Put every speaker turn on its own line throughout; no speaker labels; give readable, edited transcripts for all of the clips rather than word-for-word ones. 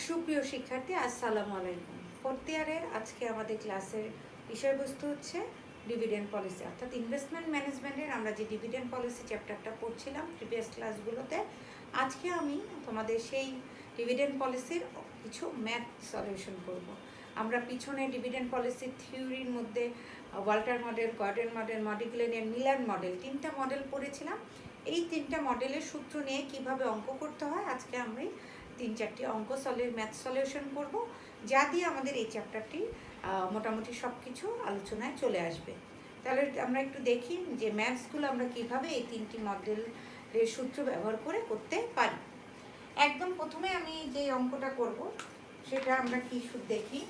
সুপ্রিয় শিক্ষার্থী, আসসালামু আলাইকুম। ফোর্থ ইয়ারের আজকে আমাদের ক্লাসের বিষয়বস্তু হচ্ছে ডিভিডেন্ড পলিসি, অর্থাৎ ইনভেস্টমেন্ট ম্যানেজমেন্টের আমরা যে ডিভিডেন্ড পলিসি চ্যাপ্টারটা পড়ছিলাম প্রিভিয়াস ক্লাসগুলোতে, আজকে আমি তোমাদের সেই ডিভিডেন্ড পলিসির কিছু ম্যাথ সলিউশন করব। আমরা পিছনে ডিভিডেন্ড পলিসির থিওরির মধ্যে ওয়াল্টার মডেল, গর্ডন মডেল, মডিগ্লেনের মিলান মডেল, তিনটা মডেল পড়েছিলাম। এই তিনটা মডেলের সূত্র নিয়ে কিভাবে অঙ্ক করতে হয় আজকে আমি 3-4টি অঙ্ক ম্যাথ সলিউশন করব, যা দিয়ে আমাদের এই চ্যাপ্টারটি মোটামুটি সব কিছু আলোচনায় চলে আসবে। তাহলে আমরা একটু দেখি যে ম্যাথসগুলো আমরা কিভাবে এই তিনটি মডেলের সূত্র ব্যবহার করে করতে পারি। একদম প্রথমে আমি যে অঙ্কটা করব সেটা আমরা কি দেখি।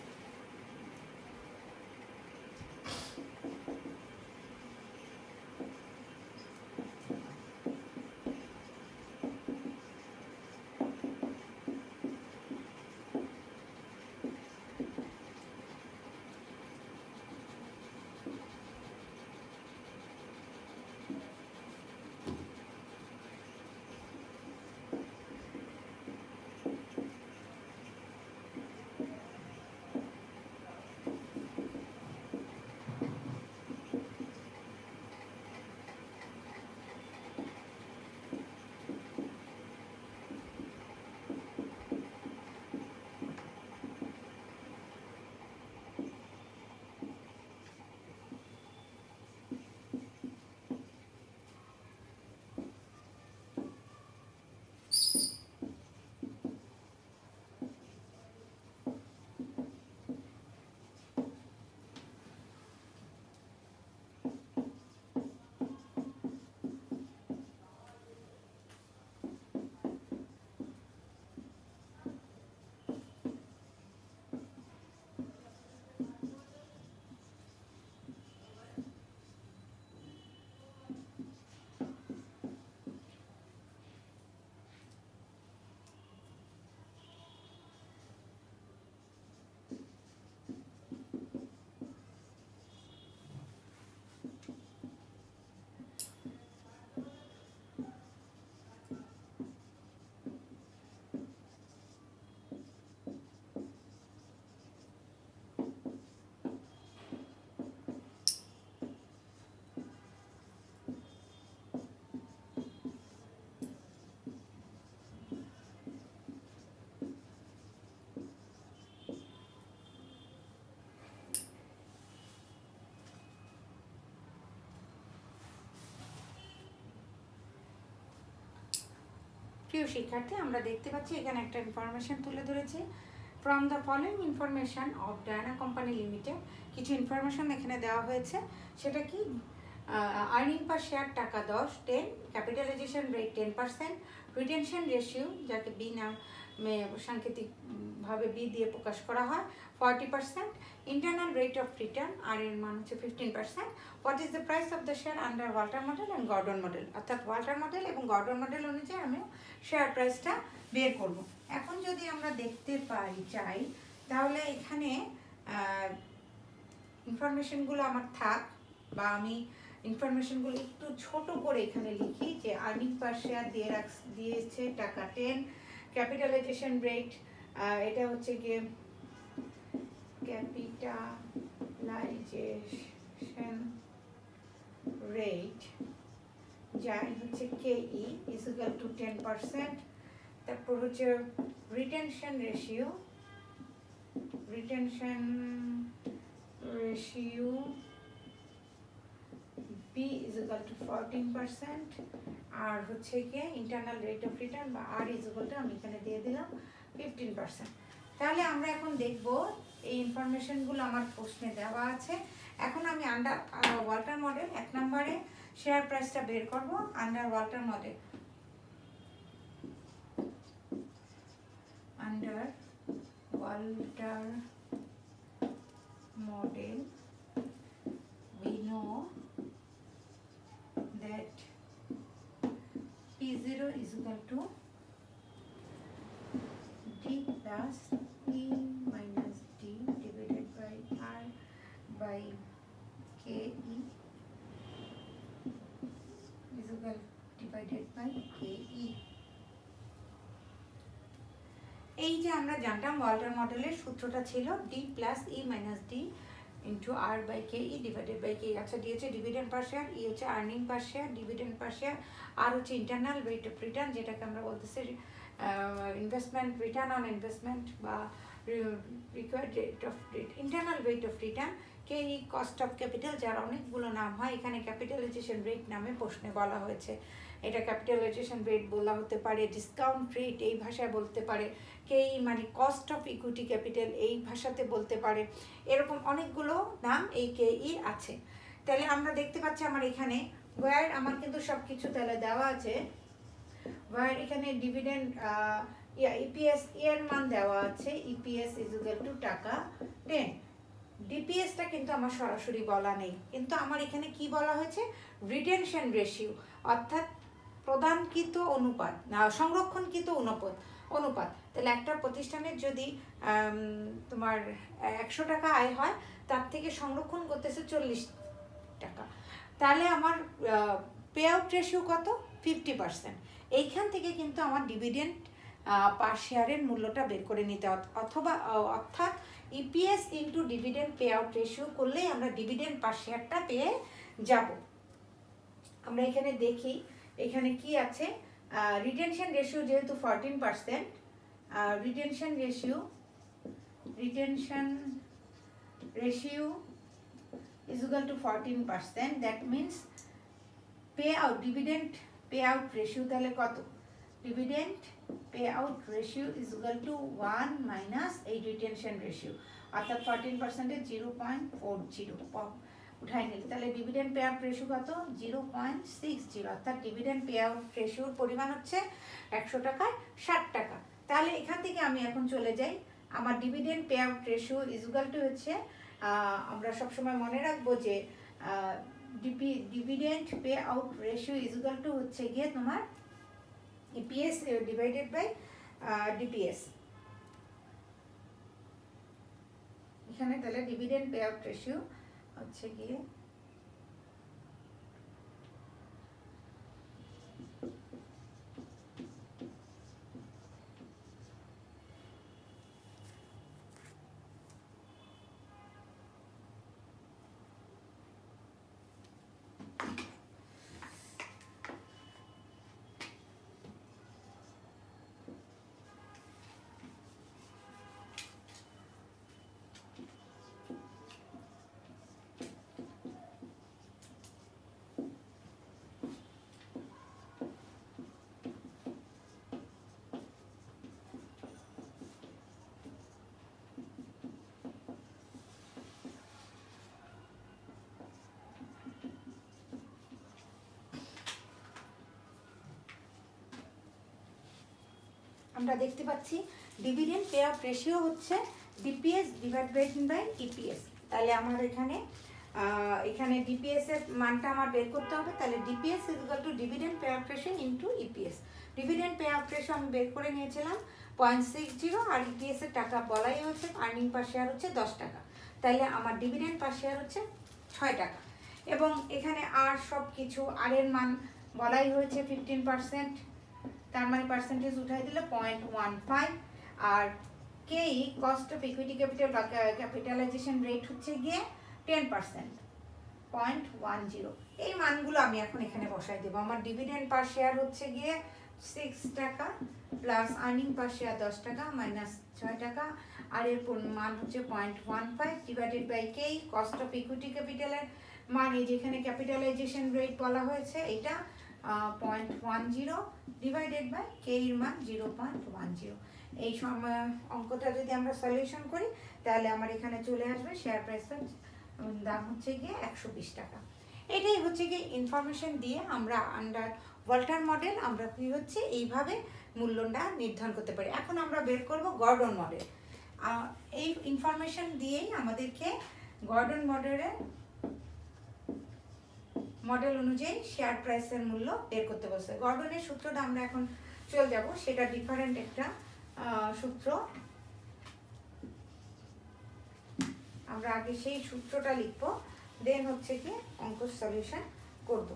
প্রিয় শিক্ষার্থী, আমরা দেখতে পাচ্ছি এখানে একটা ইনফরমেশন তুলে ধরেছে। From the following information of Diana company limited, কিছু ইনফরমেশন এখানে দেওয়া হয়েছে। সেটা কি? আর্নিং পার শেয়ার টাকা 10, ক্যাপিটালাইজেশন রেট 10%, রিটেনশন রেশিও যাকে বি নামে সাংকেতিকভাবে বি দিয়ে প্রকাশ করা হয় 40%, ইন্টারনাল রেট অফ রিটার্ন আর এর মান হচ্ছে 15%। What is the price of the share under Walter model and Gordon model, অর্থাৎ ওয়াল্টার মডেল এবং গর্ডন মডেল অনুযায়ী আমি শেয়ার প্রাইসটা বের করব। এখন যদি আমরা দেখতে চাই তাহলে এখানে ইনফরমেশনগুলো আমার থাক, বা আমি ইনফরমেশনগুলো একটু ছোট করে এখানে লিখি যে আর্নিং পার শেয়ার দিয়েছে টাকা 10, ক্যাপিটালাইজেশন রেট এটা হচ্ছে গিয়ে ক্যাপিটালাইজেশন রেট যাই হচ্ছে কেই ইজ ইকুয়াল টু 10%। তারপর হচ্ছে retention ratio B is equal to 14%, আর হচ্ছে গিয়ে ইন্টারনাল রেট অফ রিটার্ন বা আর ইজ ইকুয়াল টু আমি এখানে দিয়ে দিলাম 15%। তাহলে আমরা এখন দেখব এই ইনফরমেশনগুলো আমার প্রশ্নে দেওয়া আছে। এখন আমি আন্ডার ওয়াল্টার মডেল 1 নম্বরে শেয়ার প্রাইসটা বের করব। Under Walter model, we know that P0 is equal to D plus P minus D divided by R by KE is equal divided by KE. এই যে আমরা জানতাম ওয়াল্টার মডেলের সূত্রটা ছিল D plus E minus D into R by K E divided by K. আচ্ছা, D হচ্ছে dividend per share, E হচ্ছে earning per share, dividend per share, R হচ্ছে ইন্টারনাল রেট অফ রিটার্ন, যেটাকে আমরা বলতেছি ইনভেস্টমেন্ট রিটার্ন অন ইনভেস্টমেন্ট বা required rate of internal rate of return, K E cost of capital, যার অনেকগুলো নাম হয়। এখানে ক্যাপিটালাইজেশন রেট নামে প্রশ্নে বলা হয়েছে। এটা ক্যাপিটালাইজেশন রেট বলা হতে পারে, ডিসকাউন্ট রেট এই ভাষায় বলতে পারে, কেই মানে কস্ট অফ ইকুইটি ক্যাপিটাল এই ভাষাতে বলতে পারে। এরকম অনেকগুলো নাম এই কেই আছে। তাহলে আমরা দেখতে পাচ্ছি আমার এখানে ওয়ার আমার কিন্তু সব কিছু তাহলে দেওয়া আছে। ওয়ার এখানে ডিভিডেন্ড ইপিএস এর মান দেওয়া আছে, ইপিএস ইজ ইকুয়াল টু টাকা 10। ডিপিএসটা কিন্তু আমার সরাসরি বলা নেই, কিন্তু আমার এখানে কি বলা হয়েছে, রিটেনশন রেশিও, অর্থাৎ প্রদানকৃত অনুপাত, সংরক্ষণকৃত অনুপাত। তাহলে একটা প্রতিষ্ঠানের যদি তোমার 100 টাকা আয় হয়, তার থেকে সংরক্ষণ করতেছে 40 টাকা, তাহলে আমার পে আউট রেশিও কত, 50%। এইখান থেকে কিন্তু আমার ডিভিডেন্ড পার শেয়ারের মূল্যটা বের করে নিতে, অথবা অর্থাৎ EPS into dividend pay out ratio করলেই আমরা ডিভিডেন্ড পার শেয়ারটা পেয়ে যাব। আমরা এখানে দেখি এখানে কি আছে, রিটেনশন রেশিও যেহেতু 14%, retention ratio is equal to 14%, that means payout dividend payout ratio তাহলে কত, dividend payout ratio is equal to 1 minus এই retention ratio, অর্থাৎ 14% এর 0.40 উঠাই নিলে, তাহলে ডিভিডেন্ড পে আউট রেশিও কত, 0.60, অর্থাৎ ডিভিডেন্ড পে আউট রেশিওর পরিমাণ হচ্ছে 100 টাকায় 60 টাকা। তাহলে এখান থেকে আমি এখন চলে যাই, আমার dividend pay out ratio is equal two হচ্ছে, আমরা সবসময় মনে রাখবো যে dividend pay out ratio is equal two হচ্ছে গিয়ে তোমার ইপিএস ডিভাইডেড বাই ডিপিএস। এখানে তাহলে ডিভিডেন্ড পে আউট রেশিও হচ্ছে গিয়ে আমরা দেখতে পাচ্ছি ডিভিডেন্ড পে আউট রেশিও হচ্ছে ডিপিএস ডিভাইডেড বাই ইপিএস। তাহলে আমার এখানে ডিপিএস এর মানটা আমার বের করতে হবে। তাহলে DPS is equal two dividend pay out ratio into EPS. Dividend pay out ratio আমি বের করে নিয়েছিলাম 0.60, আর ইপিএস এর টাকা বলাই হচ্ছে, আর্নিং পার শেয়ার হচ্ছে 10 টাকা। তাহলে আমার ডিভিডেন্ড পার শেয়ার হচ্ছে 6 টাকা। এবং এখানে আর সব কিছু আর এর মান বলাই হয়েছে 15%, তার মানে পার্সেন্টেজ উঠাই দিলে 0.15। আর কেই কস্ট অফ ইকুইটি ক্যাপিটাল বা ক্যাপিটালাইজেশন রেট হচ্ছে গিয়ে 10%, 0.10। এই মানগুলো আমি এখন এখানে বসাই দেবো। আমার ডিভিডেন্ড পার শেয়ার হচ্ছে গিয়ে 6 টাকা প্লাস আর্নিং পার শেয়ার 10 টাকা মাইনাস 6 টাকা, আর এর মান হচ্ছে 0.15 ডিভাইডেড বাই কেই কস্ট অফ ইকুইটি ক্যাপিটালের মান, এই যেখানে ক্যাপিটালাইজেশন রেট বলা হয়েছে এটা 0.10 ডিভাইডেড বাই কে এর মান 0.10। এই অঙ্কটা যদি আমরা সলিউশন করি তাহলে আমার এখানে চলে আসবে শেয়ার প্রাইসের দাম হচ্ছে গিয়ে 120 টাকা। এটাই হচ্ছে গিয়ে ইনফরমেশন দিয়ে আমরা আন্ডার ওয়াল্টার মডেল আমরা কি হচ্ছে এইভাবে মূল্যটা নির্ধারণ করতে পারি। এখন আমরা বের করব গর্ডন মডেল। এই ইনফরমেশন দিয়েই আমাদেরকে গর্ডন মডেল অনুযায়ী শেয়ার প্রাইসের মূল্য বের করতে বলছে। গর্ডনের সূত্রটা আমরা এখন চলে যাব, সেটা ডিফারেন্ট একটা সূত্র। আমরা আগে সেই সূত্রটা লিখবো, দেন হচ্ছে কি অঙ্ক সলিউশন করব।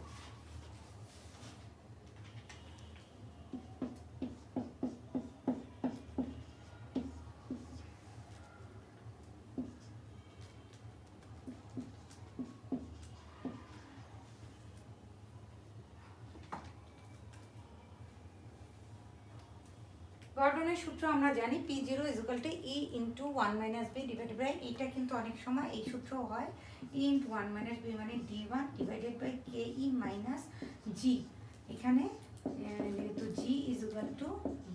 গর্ডনের সূত্র আমরা জানি P0 = E × 1 - B divided by, এটা কিন্তু অনেক সময় এই সূত্র হয় E × 1 - B মানে D1 divided by KE - G। এখানে যেহেতু G =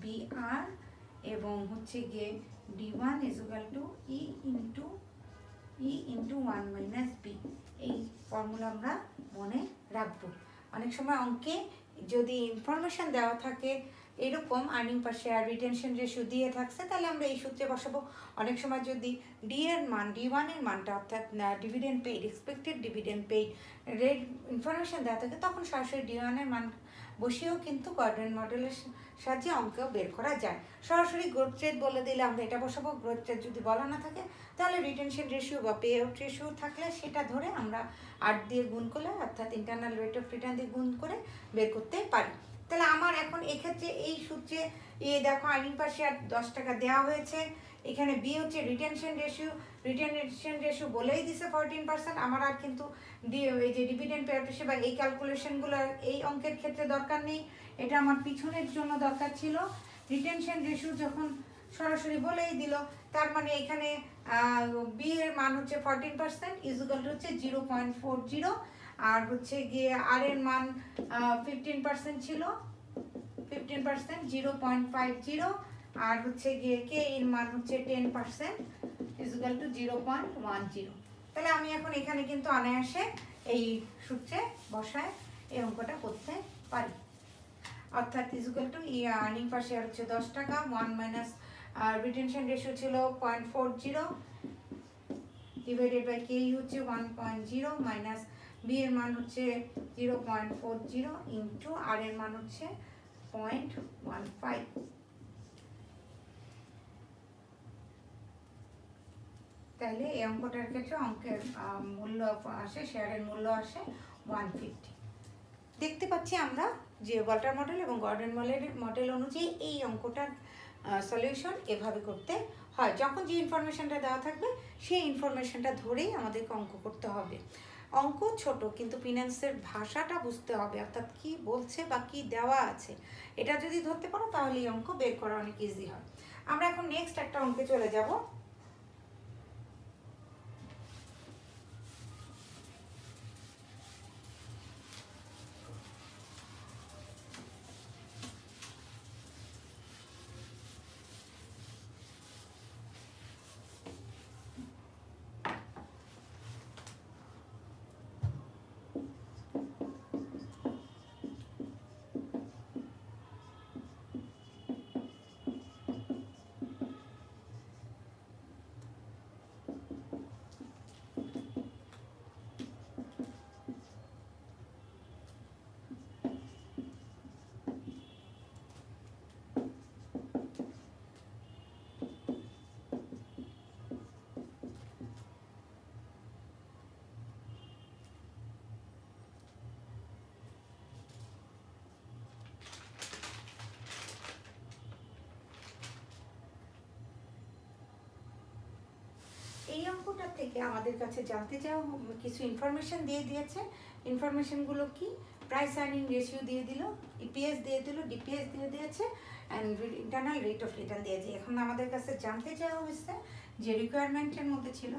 BR এবং হচ্ছে গিয়ে D1 = E × 1 - B, এই ফর্মুলা আমরা মনে রাখবো। অনেক সময় অঙ্কে যদি ইনফরমেশন দেওয়া থাকে এরকম earning per share, retention ratio দিয়ে থাকছে, তাহলে আমরা এই সূত্রে বসাবো। অনেক সময় যদি D1 এর মানটা অর্থাৎ dividend paid, expected dividend paid rate information দেওয়া থাকে, তখন সরাসরি D1 এর মান বসিয়েও কিন্তু গর্ডন মডেলের সাহায্যে অঙ্কেও বের করা যায়। সরাসরি গ্রোথ রেট বলে দিলে আমরা এটা বসাবো। গ্রোথ রেট যদি বলা না থাকে তাহলে রিটেনশন রেশিও বা পে আউট রেশিও থাকলে সেটা ধরে আমরা 8 দিয়ে গুণ করলে অর্থাৎ ইন্টারনাল রেট অফ রিটার্ন দিয়ে গুণ করে বের করতে পারি। তাহলে আমার এখন এক্ষেত্রে এই সূত্রে দেখো আর্নিং পার শেয়ার 10 টাকা দেওয়া হয়েছে। এখানে বি হচ্ছে রিটেনশন রেশিও বলেই দিছে 14%। আমার আর কিন্তু এই যে ডিভিডেন্ড পে আউট রেশিও বা এই ক্যালকুলেশনগুলো এই অঙ্কের ক্ষেত্রে দরকার নেই, এটা আমার পিছনের জন্য দরকার ছিল। রিটেনশন রেশিও যখন সরাসরি বলেই দিল, তার মানে এখানে বি এর মান হচ্ছে 14% হচ্ছে 0.40, আর হচ্ছে গিয়ে আর এর মান 15% ছিল, 15% 0.50, আর হচ্ছে গিয়ে কে এর মান হচ্ছে 10%0.10। তাহলে আমি এখন এখানে কিন্তু অনায়াসে এই সূত্রে বসায় এই অঙ্কটা করতে পারি। অর্থাৎ আর্নিং পার শেয়ার হচ্ছে 10 টাকা, 1 - রিটেনশন রেশিও ছিল 0.40 ডিভাইডেড বাই কে হচ্ছে 1.0 মাইনাস বি এর মান হচ্ছে 0.40 ইন্টু আর এর মান হচ্ছে 0.15। তাহলে এই অঙ্কটার ক্ষেত্রে অঙ্কের মূল্য আসে, শেয়ারের মূল্য আসে 150। দেখতে পাচ্ছি আমরা যে ওয়াল্টার মডেল এবং গর্ডন মডেল অনুযায়ী এই অঙ্কটার সলিউশন এভাবে করতে হয়। যখন যে ইনফরমেশনটা দেওয়া থাকবে সেই ইনফরমেশনটা ধরেই আমাদেরকে অঙ্ক করতে হবে। অঙ্ক ছোট, কিন্তু ফিনান্সের ভাষাটা বুঝতে হবে, অর্থাৎ কি বলছে বা কি দেওয়া আছে এটা যদি ধরতে পারো তাহলে এই অঙ্ক বের করা অনেক ইজি হয়। আমরা এখন নেক্সট একটা অঙ্কে চলে যাব। এই অঙ্কটা থেকে আমাদের কাছে জানতে চাওয়া কিছু ইনফরমেশন দিয়ে দিয়েছে। ইনফরমেশনগুলো কি? প্রাইস আর্নিং রেশিও দিয়ে দিল, ইপিএস দিয়ে দিল, ডিপিএস দিয়ে দিয়েছে, and internal rate of return দিয়েছে। এখন আমাদের কাছে জানতে চাওয়া হয়েছে যে রিকোয়ারমেন্টের মধ্যে ছিল,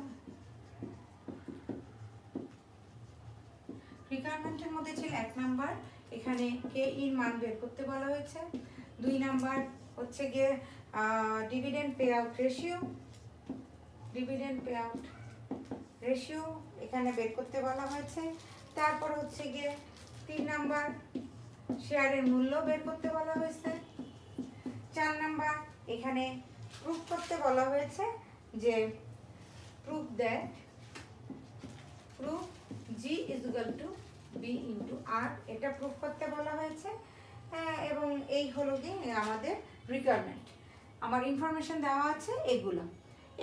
এক নাম্বার এখানে কে ইর মান বের করতে বলা হয়েছে, 2 নাম্বার হচ্ছে গিয়ে ডিভিডেন্ড পে আউট রেশিও এখানে বের করতে বলা হয়েছে। তারপর হচ্ছে গিয়ে 3 নাম্বার শেয়ারের মূল্য বের করতে বলা হয়েছে। 4 নাম্বার এখানে প্রুফ করতে বলা হয়েছে যে প্রুফ জি বি ইন্টু আর, এটা প্রুফ করতে বলা হয়েছে। এবং এই হলো গিয়ে আমাদের রিকোয়ারমেন্ট। আমার ইনফরমেশন দেওয়া আছে এগুলো।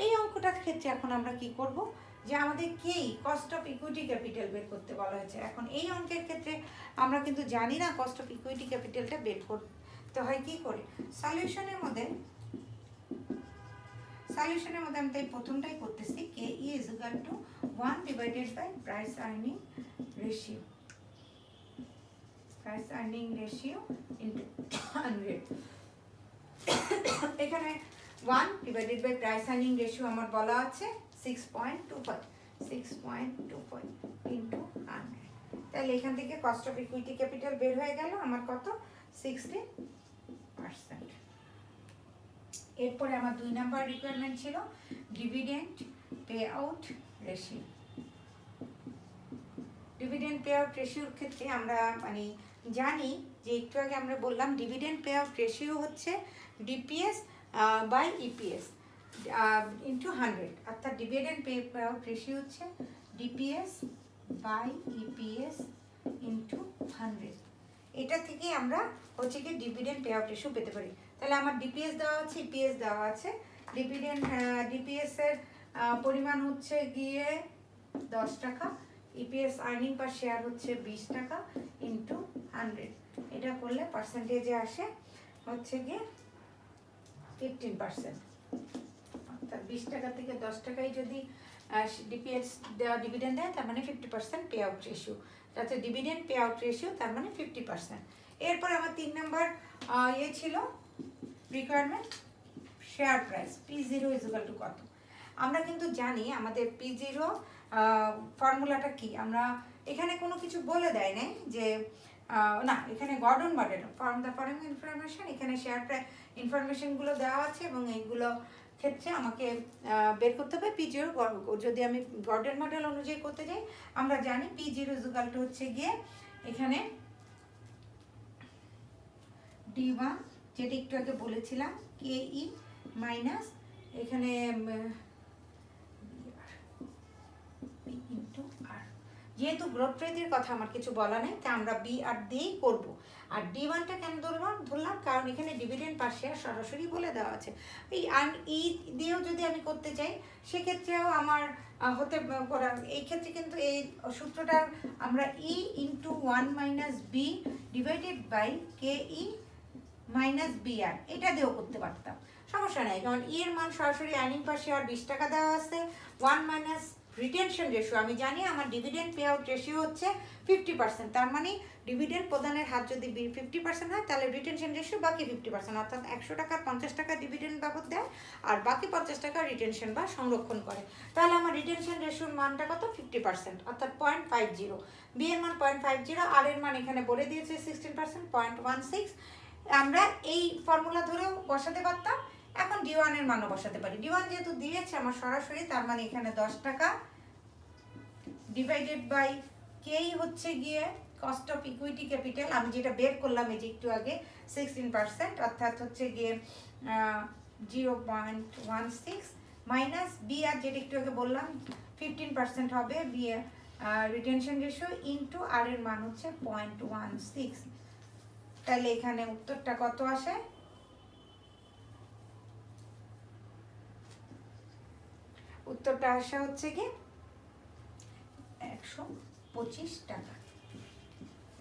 এই অঙ্কটার ক্ষেত্রে এখন আমরা কি করব, যে আমাদের কস্ট অফ ইকুইটি ক্যাপিটাল বের করতে বলা হয়েছে। এখন এই অঙ্কের ক্ষেত্রে আমরা কিন্তু জানি না কস্ট অফ ইকুইটি ক্যাপিটালটা বের করতে হয় কি করে। সলিউশনের মধ্যে আমি তাই প্রথমটাই করতেছি, K E is equal to 1 divided by price earning ratio into 100। এখানে 1 divided by price earning ratio আমার বলা আছে 6.25 6.25 ইন্টু 100। তাহলে এখান থেকে কস্ট অফ ইকুইটি ক্যাপিটাল বের হয়ে গেল আমার কত 16%। এরপরে আমার 2 নাম্বার রিকোয়ারমেন্ট ছিল dividend pay out ratio. Dividend pay out রেশিওর ক্ষেত্রে আমরা মানে জানি যে একটু আগে আমরা বললাম ডিভিডেন্ড পে আউট রেশিও হচ্ছে ডিপিএস বাই ইপিএস ইন্টু 100, অর্থাৎ ডিভিডেন্ড পে আউট রেশিও হচ্ছে ডিপিএস বাই ইপিএস ইন্টু 100। এটা থেকে আমরা হচ্ছে কি ডিভিডেন্ড পে আউট রেশিও পেতে পারি। তাহলে আমার ডিপিএস দেওয়া আছে, ইপিএস দেওয়া আছে। ডিপিএস এর পরিমাণ হচ্ছে গিয়ে 10 টাকা, ইপিএস আর্নিং পার শেয়ার হচ্ছে 20 টাকা ইন্টু 100। এটা করলে পার্সেন্টেজে আসে হচ্ছে গিয়ে 15%, অর্থাৎ 20 টাকা থেকে 10 টাকায় যদি ডিপিএস দেওয়া ডিভিডেন্ড দেয় তার মানে 50% পে আউট রেশিও, যাতে ডিভিডেন্ড পে আউট রেশিও তার মানে 50%। এরপর আমার 3 নাম্বার ইয়ে ছিল requirement share price P0 equal to কত। আমরা কিন্তু জানি আমাদের P0 ফর্মুলাটা কি, আমরা এখানে কোনো কিছু বলে দেয় নাই যে না, এখানে Gordon model form the following information, এখানে শেয়ার প্রাইস ইনফরমেশনগুলো দেওয়া আছে এবং এইগুলো ক্ষেত্রে আমাকে বের করতে হবে P0। যদি আমি গর্ডন মডেল অনুযায়ী করতে যাই আমরা জানি P0 ইকুয়াল টু হচ্ছে গিয়ে এখানে D1 যেটা একটু আগে বলেছিলাম KE মাইনাস এখানে যেহেতু গ্রোথ রেটের কথা আমার কিছু বলা নেই তাই আমরা বি আর দিয়েই করবো। আর D1টা কেন ধরলাম কারণ এখানে ডিভিডেন্ড পার শেয়ার সরাসরি বলে দেওয়া আছে। এই ই দিয়েও যদি আমি করতে চাই সেক্ষেত্রেও আমার হতে করা, এই ক্ষেত্রে কিন্তু এই সূত্রটা আমরা E into 1 minus B divided by KE minus B আর এটা দিয়েও করতে পারতাম, সমস্যা নেই। কারণ ই এর মান সরাসরি আর্নিং পার শেয়ার 20 টাকা দেওয়া আছে, 1 মাইনাস রিটেনশন রেশিও আমি জানি আমার ডিভিডেন্ড পে আউট রেশিও হচ্ছে 50%, তার মানে ডিভিডেন্ড প্রদানের হার যদি 50% হয় তাহলে রিটেনশন রেশিও বাকি 50%, অর্থাৎ 100 টাকার 50 টাকা ডিভিডেন্ড বাবদ দেয় আর বাকি 50 টাকা রিটেনশন বা সংরক্ষণ করে। তাহলে আমার রিটেনশন রেশিওর মানটা কত 50%, অর্থাৎ 0.50। বি এর মান 0.50, আর এর মান এখানে বলে দিয়েছে 16%, 0.16। আমরা এই ফর্মুলা ধরেও বসাতে পারতাম, এখন D1 এর মানও বসাতে পারি। D1 যেহেতু দিয়েছে আমার সরাসরি তার মানে এখানে 10 টাকা ডিভাইডেড বাই কেই হচ্ছে গিয়ে কস্ট অফ ইকুইটি ক্যাপিটাল আমি যেটা বের করলাম এই যে একটু আগে 16%, অর্থাৎ হচ্ছে গিয়ে 0.16 মাইনাস বি আর যেটা একটু আগে বললাম 15% হবে বি রিটেনশন রেশিও ইন্টু আর এর মান হচ্ছে 0.16। তাহলে এখানে উত্তরটা কত আসে, উত্তরটা আসা হচ্ছে কি 125 টাকা।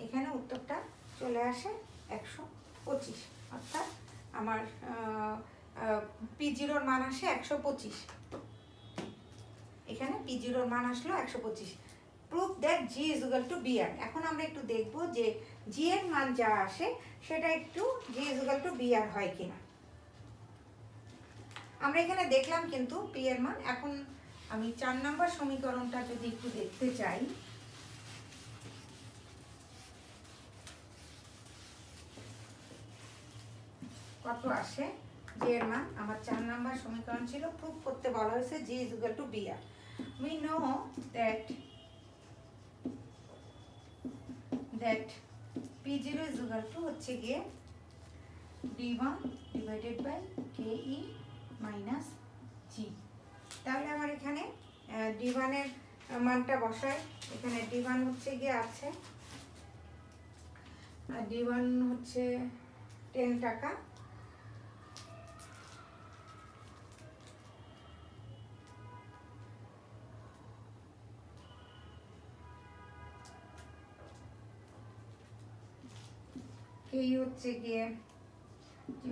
এখানে উত্তরটা চলে আসে 125, অর্থাৎ আমার P0 মান আসে 125। এখানে P0 মান আসলো 125। Proof that G is equal two BR। এখন আমরা একটু দেখব যে G এর মান যা আসে সেটা একটু G is equal two BR হয় কিনা। আমরা এখানে দেখলাম কিন্তু P এর মান। এখন আমি 4 নম্বর সমীকরণটা যদি একটু দেখতে চাই, কত আসে G এর মান। আমার 4 নম্বর সমীকরণ ছিল, প্রুফ করতে বলা হয়েছে G is equal to BR. We know that P0 is equal to হচ্ছে গিয়ে D1 divided by KE minus G। তাহলে আমার এখানে D1 এর মানটা বসাই। এখানে D1 হচ্ছে গিয়ে আছে, D1 হচ্ছে 10 টাকা, KE হচ্ছে গিয়ে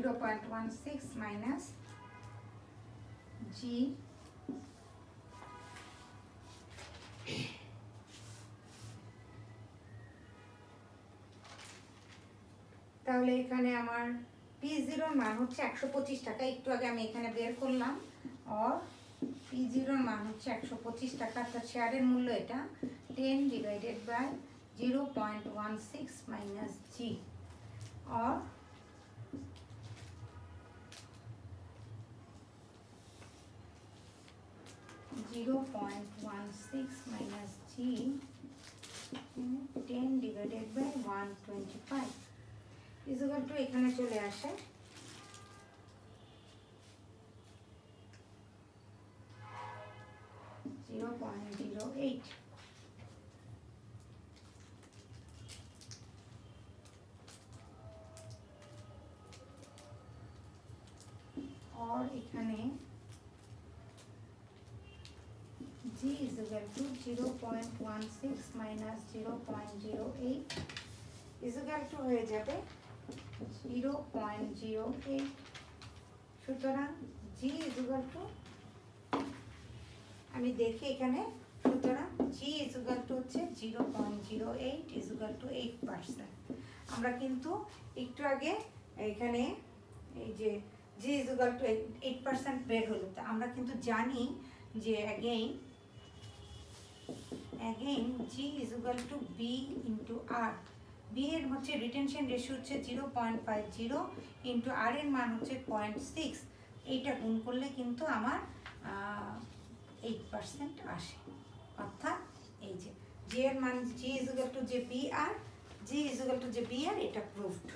0.16 মাইনাস G তাহলে এখানে আমার P0 মান হচ্ছে 125 টাকা, একটু আগে আমি এখানে বের করলাম। আর P0 মান হচ্ছে 125 টাকা, অর্থাৎ শেয়ারের মূল্য এটা 10 ডিভাইডেড বাই 0.16 মাইনাস জি। और 0.16 minus G 10 divided by 125 is equal to এখানে চলে আসে 0.08। और এখানে G is equal to 0.16 minus 0.08 is equal to হয়ে যাবে 0.08। সুতরাং G is equal to, আমি দেখি এখানে, সুতরাং G is equal to হচ্ছে 0.08 is equal to 8%। আমরা কিন্তু একটু আগে এখানে এই যে G is equal to 8% বের হলো, তো আমরা কিন্তু জানি যে again G is equal to B into R। B এর হচ্ছে রিটেনশন রেশিও হচ্ছে 0.50 ইন্টু আর এর মান হচ্ছে 0.6, এইটা গুণ করলে কিন্তু আমার 8% আসে। অর্থাৎ এই যে G এর মান, G is equal to যে B R, G is equal to যে বি আর, এটা প্রুভড।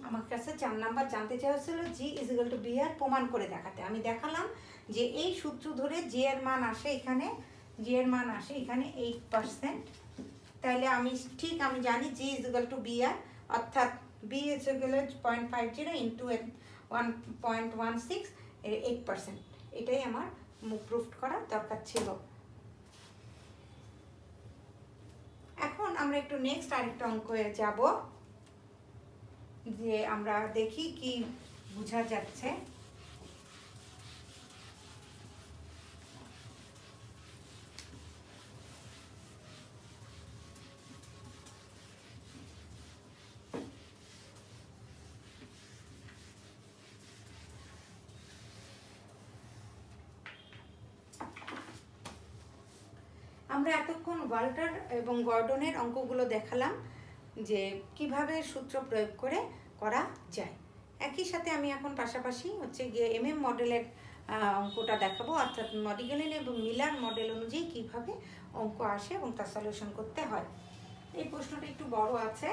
আমার কাছে 4 নাম্বার জানতে চাওয়া হচ্ছিল G is equal to B R প্রমাণ করে দেখাতে। আমি দেখালাম যে এই সূত্র ধরে G এর মান আসে এখানে, G এর মান আসে এখানে 8%। তাহলে আমি ঠিক আমি জানি G is equal to B R, অর্থাৎ B is equal to 0.50 into 1.16 8%। এটাই আমার প্রুফ করার দরকার ছিল। এখন আমরা একটু নেক্সট আরেকটা অঙ্কে যাব, যে আমরা দেখি কি বোঝা যাচ্ছে। আমরা এতক্ষণ ওয়াল্টার এবং গর্ডনের অঙ্কগুলো দেখালাম যে কিভাবে সূত্র প্রয়োগ করে করা যায়। একই সাথে আমি এখন পাশাপাশি হচ্ছে গিয়ে এমএম মডেলের অঙ্কটা দেখাবো, অর্থাৎ মডিগ্যালিন এবং মিলার মডেল অনুযায়ী কিভাবে অঙ্ক আসে এবং তা সলিউশন করতে হয়। এই প্রশ্নটা একটু বড় আছে।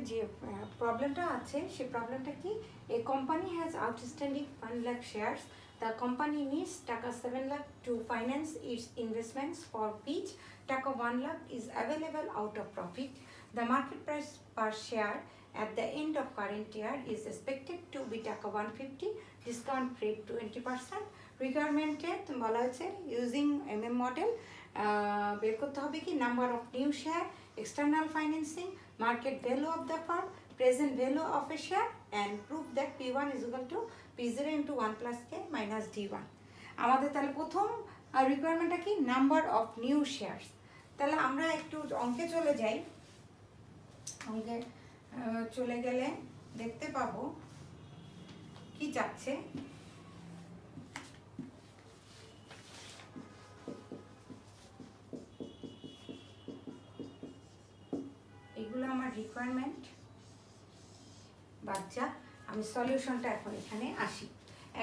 যে প্রবলেমটা আছে সেই প্রবলেমটা কি, a company has outstanding 1 lakh shares, the company needs taka 7 lakh to finance its investments for which taka 1 lakh is available out of profit. The market price per share at the end of current year is expected to be টাকা 150, discount rate 20%. রিকোয়ারমেন্টে বলা হয়েছে using model বের করতে হবে কি number of new share, external financing, market value of the firm, present value of a share, and prove that P1 is equal to P0 into 1 plus K minus D1. আমাদের তাহলে প্রথম রিকোয়ারমেন্টটা কি, number of new shares. তাহলে আমরা একটু অঙ্কে চলে যাই। অঙ্কে চলে গেলে দেখতে পাবো কি চাচ্ছে। এগুলো আমার রিকোয়ারমেন্ট বাচ্চা, আমি সলিউশনটা এখন এখানে আসি।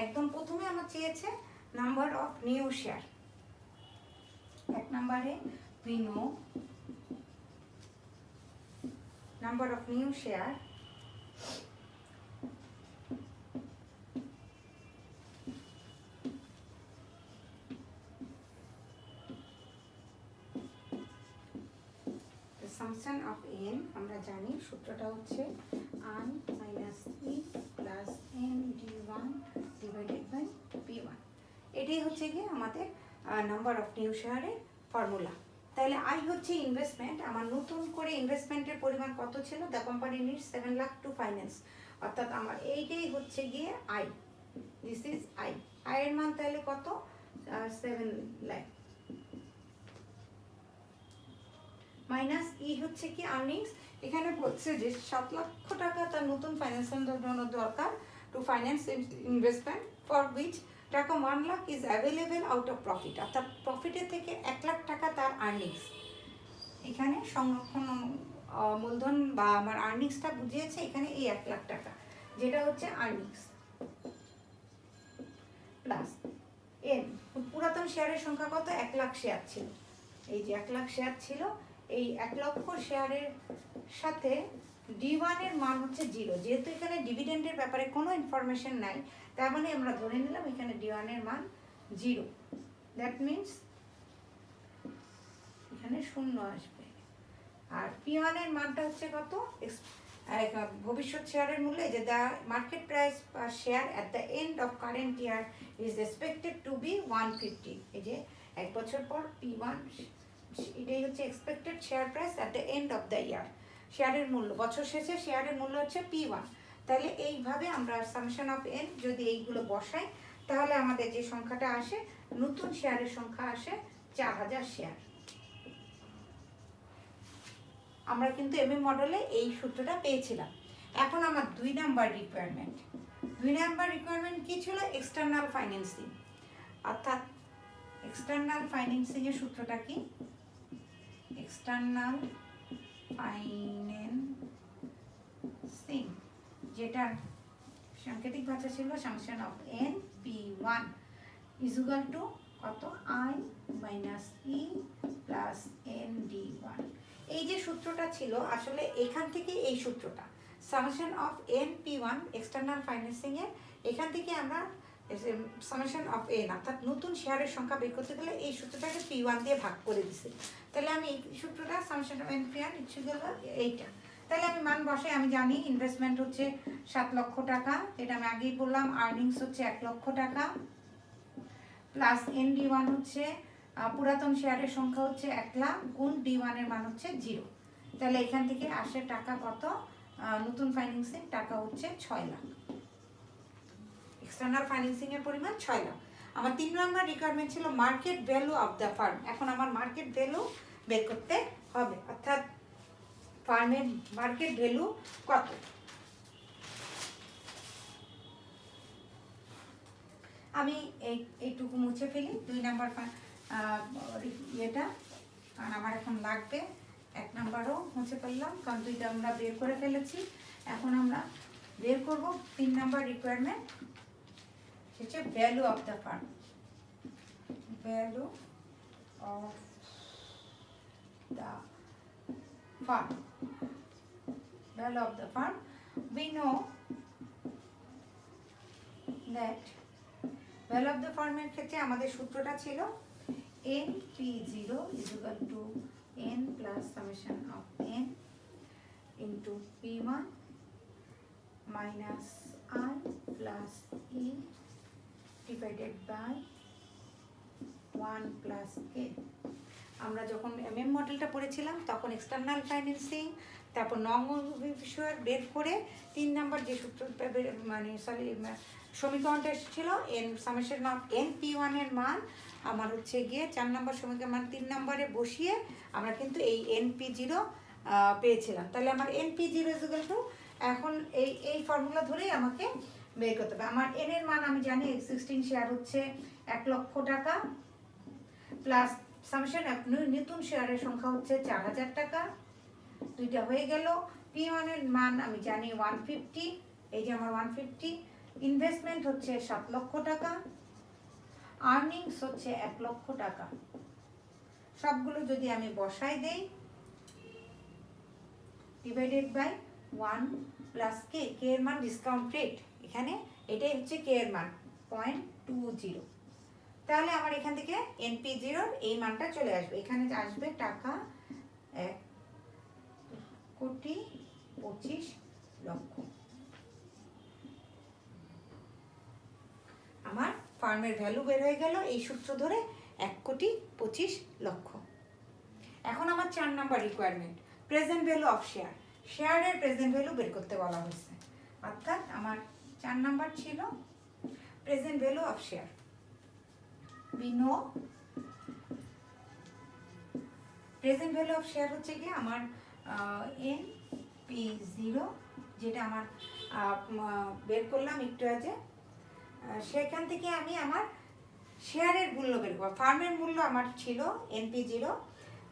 একদম প্রথমে আমার চেয়েছে নাম্বার অফ নিউ শেয়ার। এক নম্বরে we know number of new share assumption of n আমরা জানি সূত্রটা হচ্ছে I minus e plus n d1 divided by p1। এটাই হচ্ছে কি আমাদের নাম্বার অফ নিউ শেয়ারের ফর্মুলা। তাহলে আই হচ্ছে ইনভেস্টমেন্ট, আমার নতুন করে ইনভেস্টমেন্টের পরিমাণ কত ছিল, the company needs 7 lakh to finance, অর্থাৎ আমার এইটাই হচ্ছে গিয়ে আই, দিস ইজ আই। আয়ের মান তাহলে কত, 7 লাখ মাইনাস ই হচ্ছে কি আর্নিংস। এখানে বলছে যে 7 লক্ষ টাকা তার নতুন ফাইন্যান্সের জন্য দরকার, two finance investment for which টাকা 1 lakh is available out of profit, অর্থাৎ প্রফিটের থেকে 1 লাখ টাকা তার আর্নিংস। এখানে সংরক্ষণ মূলধন বা আমার আর্নিংসটা বুঝিয়েছে এখানে এই 1 লাখ টাকা, যেটা হচ্ছে আর্নিংস প্লাস এন। পুরাতন শেয়ারের সংখ্যা কত, 1 লাখ শেয়ার ছিল, এই যে 1 লাখ শেয়ার ছিল, এই 1 লক্ষ শেয়ারের সাথে D1 এর মান হচ্ছে 0, যেহেতু এখানে ডিভিডেন্ডের ব্যাপারে কোনো ইনফরমেশন নাই, তার মানে আমরা ধরে নিলাম এখানে D1 এর মান 0, দ্যাট মিনস এখানে 0 আসবে। আর P1 এর মানটা হচ্ছে কত, ভবিষ্যৎ শেয়ারের মূল্য, যে the market price per share at the end of current year is expected to be 150, এই যে 1 বছর পর P1, এটাই হচ্ছে expected share price at the end of the year, শেয়ারের মূল্য বছর শেষে শেয়ারের মূল্য হচ্ছে P1। তাহলে এইভাবে আমরা সামেশন অফ এন যদি এইগুলো বসাই, তাহলে আমাদের যে সংখ্যাটা আসে, নতুন শেয়ারের সংখ্যা আসে 4000 শেয়ার। আমরা কিন্তু মডেলে এই সূত্রটা পেয়েছিলাম। এখন আমার 2 নাম্বার রিকোয়ারমেন্ট, 2 নাম্বার রিকোয়ারমেন্ট কি ছিল, এক্সটার্নাল ফাইন্যান্সিং, অর্থাৎ এক্সটার্নাল ফাইন্যান্সিং এর সূত্রটা কি, এক্সটার্নাল ফাইন্যান্সিং, যেটা সাংকেতিক ভাষা ছিল summation of N P1 is equal to কত, I minus E plus N D1। এই যে সূত্রটা ছিল আসলে এখান থেকে, এই সূত্রটা summation of N P1 external financing এর, এখান থেকে আমরা সামেশন অফ এন অর্থাৎ নতুন শেয়ারের সংখ্যা বের করতে গেলে এই সূত্রটাকে P1 দিয়ে ভাগ করে দিছি। তাহলে আমি এই সূত্রটা সামেশন অফ এন P1 ইচ্ছে গেল এইটা। তাহলে আমি মান বসাই, আমি জানি ইনভেস্টমেন্ট হচ্ছে 7 লক্ষ টাকা, এটা আমি আগেই বললাম, আর্নিংস হচ্ছে 1 লক্ষ টাকা, প্লাস এন D1 হচ্ছে পুরাতন শেয়ারের সংখ্যা হচ্ছে 1 লাখ, গুণ D1 এর মান হচ্ছে 0। তাহলে এখান থেকে আসে টাকা কত, নতুন ফাইন্যান্সিং টাকা হচ্ছে 6 লাখ, এক্সটার্নাল ফাইন্যান্সিং এর পরিমাণ 6 লাখ। আমার 3 নম্বর রিকোয়ারমেন্ট ছিল market value of the farm. এখন আমার মার্কেট ভ্যালু বের করতে হবে, অর্থাৎ ফার্মের মার্কেট ভ্যালু কত। আমি এইটুকু মুছে ফেলি 2 নাম্বার ইয়েটা, কারণ আমার এখন লাগবে। 1 নাম্বারও মুছে ফেললাম কারণ 2টা আমরা বের করে ফেলেছি। এখন আমরা বের করব 3 নাম্বার রিকোয়ারমেন্ট, হচ্ছে value of the farm, value of the farm, value of the firm, we know that value of the firm এর ক্ষেত্রে আমাদের সূত্রটা ছিল NP0 is equal to n plus summation of n into P1 minus I plus E divided by 1 plus K. আমরা যখন MM মডেলটা পড়েছিলাম তখন এক্সটার্নাল ফাইন্যান্সিং, তারপর নন বিষয় বের করে 3 নাম্বার যে সূত্র মানে সমীকরণটা এসেছিল এন সামেশন অফ NP1 এর মান আমার হচ্ছে গিয়ে 4 নাম্বার সমীকরণ মান 3 নাম্বারে বসিয়ে আমরা কিন্তু এই NP0 পেয়েছিলাম। তাহলে আমার NP0 ইজ ইকুয়াল টু এখন এই ফর্মুলা ধরেই আমাকে বের করতে হবে। আমার এন এর মান আমি জানি এক্সিস্টিং শেয়ার হচ্ছে 1 লক্ষ টাকা প্লাস সামেশন নতুন শেয়ারের সংখ্যা হচ্ছে 4000 টাকা, দুইটা হয়ে গেল। P1 এর মান আমি জানি 150, এই যে আমার 150, ইনভেস্টমেন্ট হচ্ছে 7 লক্ষ টাকা, আর্নিংস হচ্ছে 1 লক্ষ টাকা। সবগুলো যদি আমি বসাই দেই ডিভাইডেড বাই 1 প্লাস কে, কে এর মান ডিসকাউন্ট রেট, এখানে এটাই হচ্ছে কে এর মান 0.20। তাহলে আমার এখান থেকে NP0 এই মানটা চলে আসবে, এখানে আসবে টাকা 1,25,00,000। আমার ফার্মের ভ্যালু বের হয়ে গেল এই সূত্র ধরে 1,25,00,000। এখন আমার 4 number requirement present value of share, শেয়ারের প্রেজেন্ট ভ্যালু বের করতে বলা হয়েছে। অর্থাৎ আমার 4 নাম্বার ছিল present value of share. we know present value of share হচ্ছে কি আমার NP0, যেটা আমার বের করলাম একটু আগে। সেখান থেকে আমি আমার শেয়ারের মূল্য বের করব। ফার্মের মূল্য আমার ছিল NP0,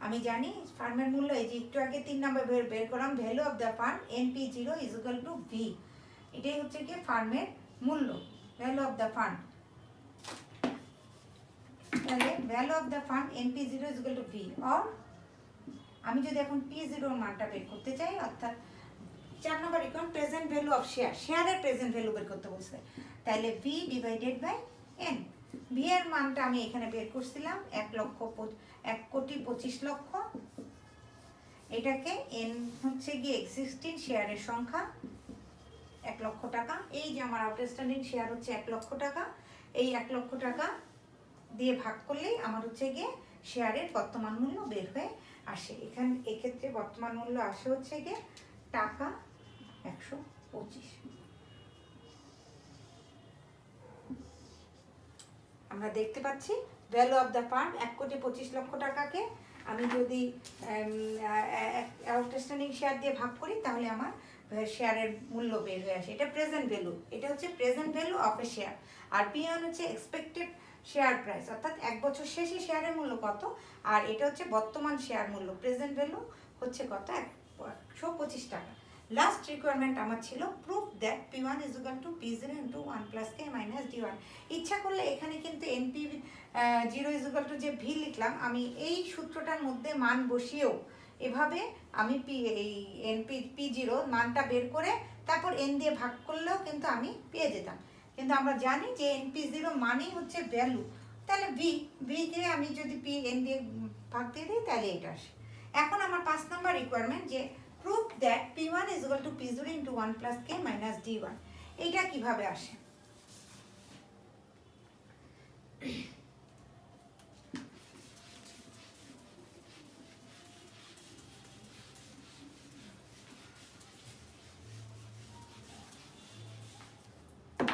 আমি জানি ফার্মের মূল্য এই যে একটু আগে 3 নাম্বার বের করলাম, value of the farm NP0 is equal two V। এটাই হচ্ছে কি ফার্মের মূল্য, ভ্যালু অফ দ্য ফার্ম। তাহলে value of the farm NP0 is equal two V, or আমি যদি এখন P0 এর মানটা বের করতে চাই, অর্থাৎ 4 নম্বর equal present value of share, শেয়ারের প্রেজেন্ট ভ্যালু বের করতে বলছে, তাহলে V divided by N। V এর মানটা আমি এখানে বের করছিলাম 1,25,00,000। এটাকে N হচ্ছে গিয়ে এক্সিস্টিং শেয়ারের সংখ্যা 1 লক্ষ টাকা, এই যে আমার আউটস্ট্যান্ডিং শেয়ার হচ্ছে 1 লক্ষ টাকা, এই 1 লক্ষ টাকা দিয়ে ভাগ করলেই আমার হচ্ছে গিয়ে শেয়ারের বর্তমান মূল্য বের হয়ে আসে। এক্ষেত্রে বর্তমান মূল্য আসে হচ্ছে গিয়ে টাকা 125। আমরা দেখতে পাচ্ছি ভ্যালু অফ দ্য ফার্ম 1,25,00,000 টাকাকে আমি যদি আউটস্ট্যান্ডিং শেয়ার দিয়ে ভাগ করি তাহলে আমার শেয়ারের মূল্য বের হয়ে আসে। এটা প্রেজেন্ট ভ্যালু, এটা হচ্ছে present value of a share. আর P1 হচ্ছে এক্সপেক্টেড শেয়ার প্রাইস, অর্থাৎ 1 বছর শেষে শেয়ারের মূল্য কত, আর এটা হচ্ছে বর্তমান শেয়ার মূল্য, প্রেজেন্ট ভ্যালু হচ্ছে কত 125 টাকা। লাস্ট রিকোয়ারমেন্ট আমার ছিল proof that P1 is equal to P0 into 1 plus K minus D1। ইচ্ছা করলে এখানে কিন্তু NP0 ইজ ইকুয়াল টু যে V লিখলাম, আমি এই সূত্রটার মধ্যে মান বসিয়েও এভাবে আমি এই P0 মানটা বের করে তারপর N দিয়ে ভাগ করলেও কিন্তু আমি পেয়ে যেতাম। কিন্তু আমরা জানি যে NP0 মানেই হচ্ছে ভ্যালু, তাহলে V কে আমি যদি N দিয়ে ভাগ দিয়ে দিই তাহলে এটা আসে। এখন আমার 5 নাম্বার রিকোয়ারমেন্ট যে proof that P1 is equal to P0 into 1 plus K minus D1। এইটা কিভাবে আসে?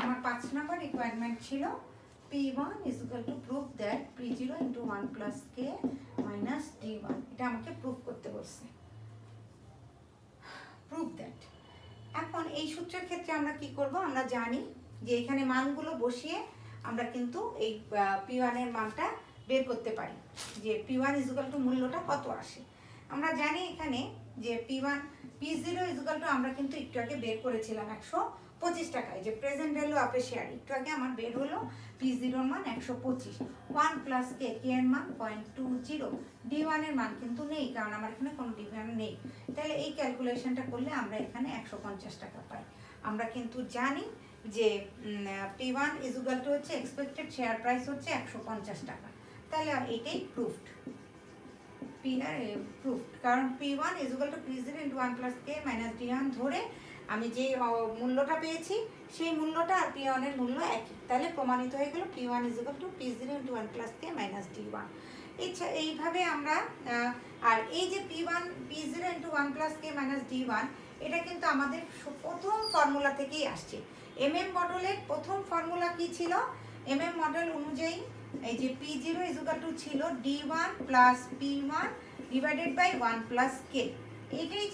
আমার 5 নাম্বার রিকোয়ারমেন্ট ছিল P1 is equal to prove that P0 into 1 plus K minus D1। এটা আমাকে প্রুফ করতে বলছে, প্রুফ দ্যাট। এখন এই সূত্রের ক্ষেত্রে আমরা কি করব, আমরা জানি যে এখানে মানগুলো বসিয়ে আমরা কিন্তু এই P1 এর মানটা বের করতে পারি, যে P1 is equal to মূল্যটা কত আসে। আমরা জানি এখানে যে P0 is equal to আমরা কিন্তু একটু আগে বের করেছিলাম 25 টাকা। এই যে present value of a share, একটু আগে আমার বের হলো P0 এর মান 125, 1 প্লাস কে, কে এর মান 0.20, D1 এর মান কিন্তু নেই কারণ আমার এখানে কোনো ডিভিডেন্ড নেই। তাহলে এই ক্যালকুলেশনটা করলে আমরা এখানে 150 টাকা পাই। আমরা কিন্তু জানি যে P1 ইজ ইকুয়াল টু হচ্ছে এক্সপেক্টেড শেয়ার প্রাইস হচ্ছে 150 টাকা। তাহলে এটাই প্রুফড, প্রুফড, কারণ P1 is equal to P0 into 1 plus K minus D1 ধরে আমি যে মূল্যটা পেয়েছি সেই মূল্যটা আর P1 এর মূল্য একই। তাহলে প্রমাণিত হয়ে গেল P1 is equal to P0 into 1 plus K minus D1। এইভাবে আমরা আর এই যে P0 ইন্টু 1 প্লাস কে মাইনাস D1 এটা কিন্তু আমাদের প্রথম ফর্মুলা থেকেই আসছে। মডেলের প্রথম ফর্মুলা কি ছিল? মডেল অনুযায়ী এই যে P0 ইজ ইকুয়াল টু ছিল D1 plus P1 divided by 1 plus K. এটাই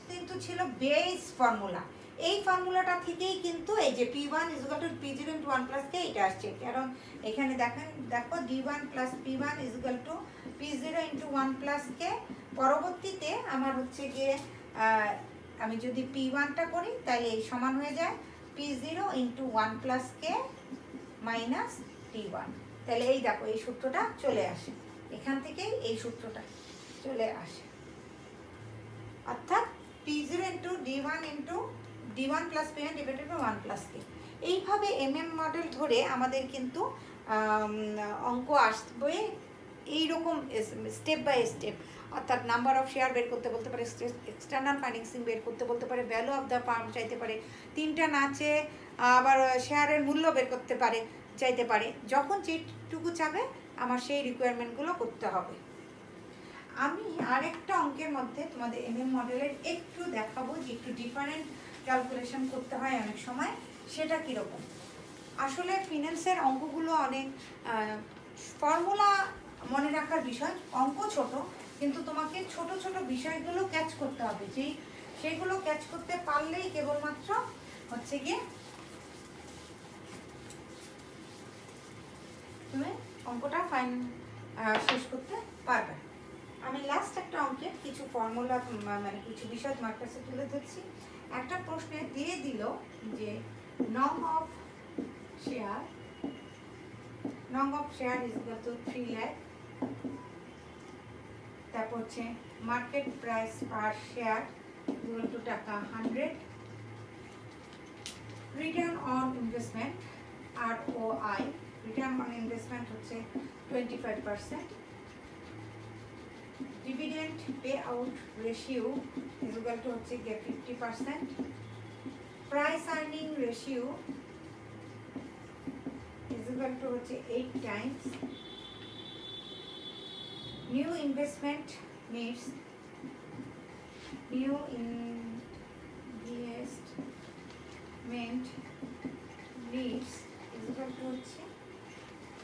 কিন্তু ছিল বেস ফর্মুলা। এই ফর্মুলাটা থেকেই কিন্তু এই যে P1 is equal to P0 into 1 plus K এটা আসছে, কারণ এখানে দেখো D1 plus P1 is equal to P0 into 1 plus K. পরবর্তীতে আমার হচ্ছে গিয়ে আমি যদি P1টা করি তাহলে এই সমান হয়ে যায় P0 ইন্টু 1 প্লাস কে মাইনাস D1। তাহলে এই দেখো এই সূত্রটা চলে আসে, এখান থেকেই এই সূত্রটা চলে আসে, অর্থাৎ P0 into D1 plus P1 divided by 1 plus K. এইভাবে মডেল ধরে আমাদের কিন্তু অঙ্ক আসবে এইরকম স্টেপ বাই স্টেপ, অর্থাৎ নাম্বার অফ শেয়ার বের করতে বলতে পারে, এক্সটার্নাল ফাইন্যান্সিং বের করতে বলতে পারে, ভ্যালু অফ দ্য ফার্ম চাইতে পারে, তিনটা নাচে আবার শেয়ারের মূল্য বের করতে পারে চাইতে পারে। যখন যেটুকু চাবে আমার সেই রিকোয়ারমেন্টগুলো করতে হবে। আমি আরেকটা অঙ্কের মধ্যে তোমাদের মডেলের একটু দেখাবো যে একটু ডিফারেন্ট ক্যালকুলেশন করতে হয় অনেক সময়, সেটা কীরকম। আসলে ফিন্যান্সের অঙ্কগুলো অনেক ফর্মুলা মনে রাখার বিষয়, অঙ্ক ছোট, কিন্তু তোমাকে ছোট ছোট বিষয়গুলো ক্যাচ করতে হবে, সেইগুলো ক্যাচ করতে পারলেই কেবলমাত্র হচ্ছে গিয়ে তুমি অঙ্কটা শেষ করতে পারবে। আমি লাস্ট একটা অঙ্কের কিছু ফর্মুলা মানে কিছু বিষয় তোমার কাছে তুলে ধরছি। একটা প্রশ্নে দিয়ে দিল যে নং of share is equal two 3 lakh, তারপর হচ্ছে market price per share equal to টাকা 100, return on investment ROI, return on investment হচ্ছে 25%, dividend pay out ratio is equal two হচ্ছে গিয়ে 50%, price earning ratio is equal two হচ্ছে 8 Times, new investment needs is equal two হচ্ছে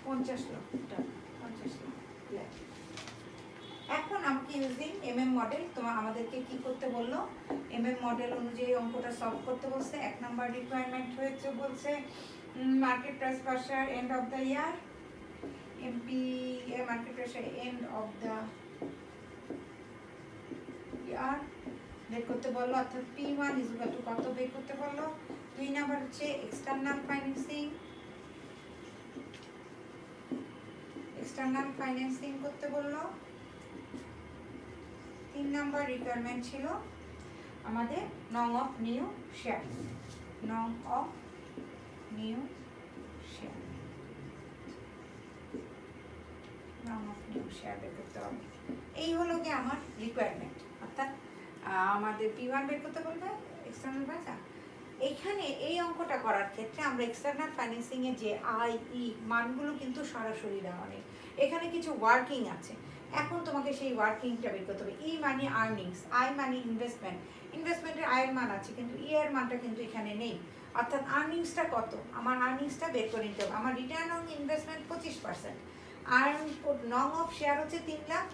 50 লাখ টাকা, 50 লাখ। এখন আমাকে using model আমাদেরকে কি করতে বললো, মডেল অনুযায়ী অঙ্কটা সলভ করতে বলছে। 1 নাম্বার রিকোয়ারমেন্ট হয়েছে বলছে market price per share and of the year, market price and of the ইয়ার বের করতে বললো, অর্থাৎ P1 ইজ ইকুয়াল টু কত বের করতে বললো। 2 নাম্বার হচ্ছে এক্সটার্নাল ফাইন্যান্সিং করতে বললো। 3 নাম্বার রিকোয়ারমেন্ট ছিল আমাদের নং অফ নিউ শেয়ার, বের করতে হবে। এই হলো কি আমার রিকোয়ারমেন্ট, অর্থাৎ আমাদের P1 বের করতে বলবে এক্সটার্নাল ফাইন্যান্স। এখানে এই অঙ্কটা করার ক্ষেত্রে আমরা এক্সটার্নাল ফাইন্যান্সিং এর যে আই মানগুলো কিন্তু সরাসরি দেওয়া নেই, এখানে কিছু ওয়ার্কিং আছে। এখন তোমাকে সেই ওয়ার্কিংটা বের করতে হবে। মানে আর্নিংস, মানে ইনভেস্টমেন্টের আয়ের মান আছে, কিন্তু এর মানটা কিন্তু এখানে নেই, অর্থাৎ আর্নিংসটা কত, আমার আর্নিংসটা বের করে নিতে হবে। আমার রিটার্ন অন ইনভেস্টমেন্ট 25%, আর নং অফ শেয়ার হচ্ছে 3 lakh,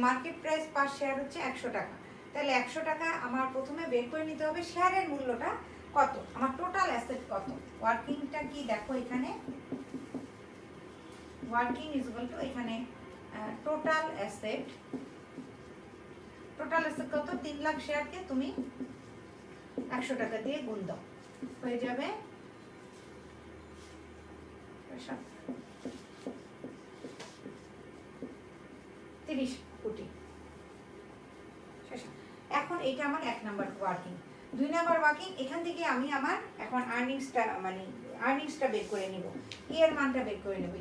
market price per share হচ্ছে 100 টাকা। তাহলে 100 টাকা আমার প্রথমে বের করে নিতে হবে শেয়ারের মূল্যটা কত, আমার টোটাল অ্যাসেট কত। ওয়ার্কিংটা কি দেখো, এখানে ওয়ার্কিং ইজ ইকুয়াল টু এখানে টোটাল অ্যাসেট কত, 3 লাখ শেয়ারকে তুমি 100 টাকা দিয়ে গুণ দাও, হয়ে যাবে 30 কোটি। এখন এটা আমার 1 নাম্বার ওয়ার্কিং। 2 নাম্বার ওয়ার্কিং, এখান থেকে আমি আমার এখন আর্নিংসটা বের করে নিব, এর মানটা বের করে নেব।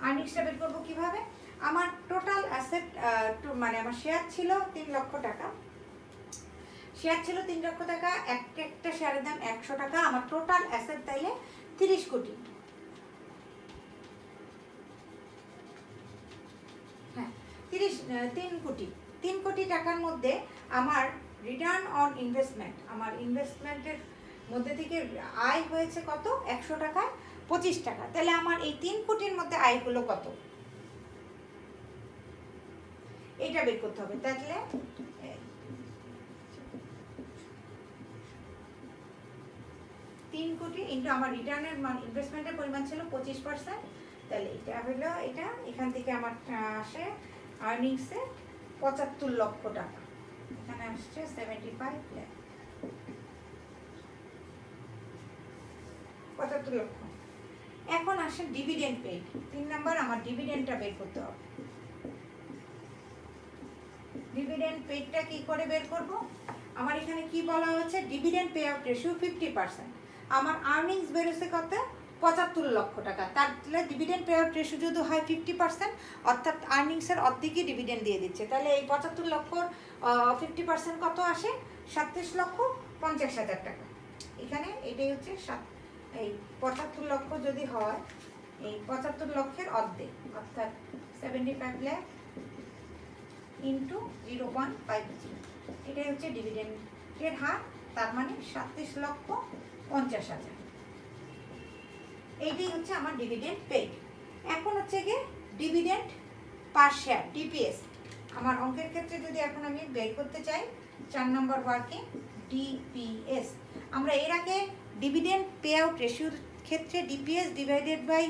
আর্নিংসটা বের করবো কিভাবে? আমার টোটাল অ্যাসেট আমার শেয়ার ছিল 3 লক্ষ টাকা, একটা শেয়ারের দাম 100 টাকা। আমার টোটাল অ্যাসেট তাইলে 30 কোটি। হ্যাঁ, 3 কোটি টাকার মধ্যে আমার রিটার্ন অন ইনভেস্টমেন্ট, আমার ইনভেস্টমেন্টের মধ্যে থেকে আয় হয়েছে কত? 100 টাকায় 25 টাকা। তাহলে আমার এই 3 কোটির মধ্যে আয় হলো কত? এটা বের করতে হবে। তাহলে 3 কোটি ইন্টু আমার রিটার্নের ইনভেস্টমেন্টের পরিমাণ ছিল 25%। তাহলে এটা হলো, এটা এখান থেকে আমার আসে আর্নিংসে 75 লক্ষ টাকা। এখানে আসছে 75 লাখ, 75 লক্ষ। এখন আসে ডিভিডেন্ড পেইড। 3 নাম্বার আমার ডিভিডেন্ডটা বের করতে হবে। ডিভিডেন্ড পেইডটা কি করে বের করব? আমার এখানে কি বলা হচ্ছে? Dividend pay out ratio 50%। আমার আর্নিংস বেরোছে কত? 75 লক্ষ টাকা। তাহলে ডিভিডেন্ড পে আউট রেশিও যদি হয় 50%, অর্থাৎ আর্নিংসের অর্ধেকই ডিভিডেন্ড দিয়ে দিচ্ছে। তাহলে এই 75 লক্ষর 50% কত আসে? 37,50,000 টাকা। এখানে এটাই হচ্ছে এই 75 লক্ষ যদি হয়, এই 75 লক্ষের অর্ধেক অর্থাৎ 75 লাখ ইন্টু 0.50, এটাই হচ্ছে ডিভিডেন্ডের হার। তার মানে 37,50,000। এইটাই হচ্ছে আমার ডিভিডেন্ড পেইড। এখন হচ্ছে গিয়ে ডিভিডেন্ড পার শেয়ার, ডিপিএস। আমার অঙ্কের ক্ষেত্রে যদি এখন আমি বের করতে চাই 4 নম্বর ওয়ার্কিং, ডিপিএস। আমরা এর আগে ডিভিডেন্ড পে আউট রেশিওর ক্ষেত্রে DPS divided by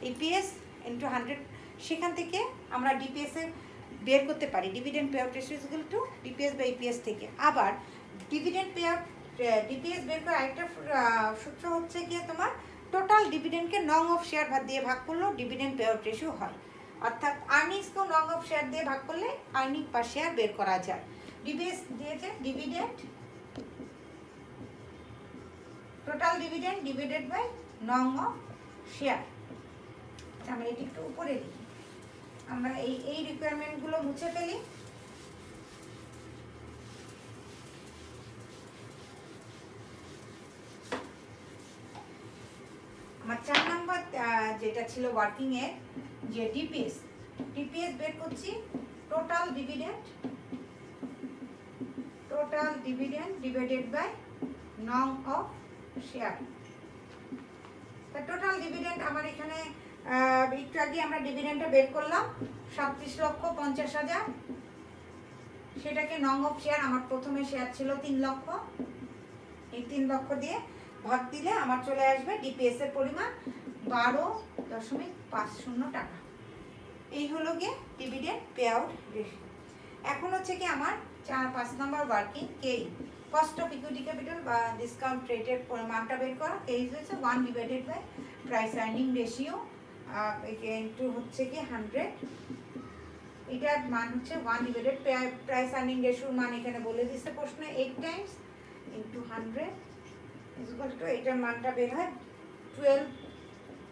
EPS into 100, সেখান থেকে আমরা ডিপিএস এর বের করতে পারি। Dividend pay out ratio equal to DPS by EPS থেকে। আবার ডিভিডেন্ড পে আউট ডিপিএস বের করার আরেকটা সূত্র হচ্ছে গিয়ে তোমার টোটাল ডিভিডেন্ডকে নং অফ শেয়ার দিয়ে ভাগ করলেও ডিভিডেন্ড পে আউট রেশিও হয়। অর্থাৎ আর্নিংসকেও নং অফ শেয়ার দিয়ে ভাগ করলে আর্নিং পার শেয়ার বের করা যায়। ডিপিএস দিয়েছে dividend, total dividend divided by নং অফ শেয়ার। আমরা এটি একটু উপরে লিখি, আমরা এই রিকোয়ারমেন্টগুলো মুছে ফেলি। আমার 4 নম্বর যেটা ছিল ওয়ার্কিং এর যে ডিপিএস বের করছি। টোটাল ডিভিডেন্ড ডিভাইডেড বাই নং অফ শেয়ার। টোটাল ডিভিডেন্ড আমার এখানে একটু আগে আমরা ডিভিডেন্ডটা বের করলাম 37,50,000। সেটাকে নং অফ শেয়ার, আমার প্রথমে শেয়ার ছিল 3 লক্ষ, এই 3 লক্ষ দিয়ে ভাগ দিলে আমার চলে আসবে ডিপিএস এর পরিমাণ 12.50 টাকা। এই হলো গিয়ে ডিভিডেন্ড পে আউট রেশিও। এখন হচ্ছে কি আমার 5 নম্বর working, K cost of equity capital বা ডিসকাউন্ট রেটের মানটা বের করা। কে হচ্ছে 1 divided by price earning ratio into হচ্ছে কি 100। এটার মান হচ্ছে 1 ডিভাইডেড প্রাইস আর্নিং রেশিওর মান এখানে বলে দিচ্ছে প্রশ্নে 8 টাইমস ইন্টু 100 ইকুয়াল টু, এটার মানটা বের হয়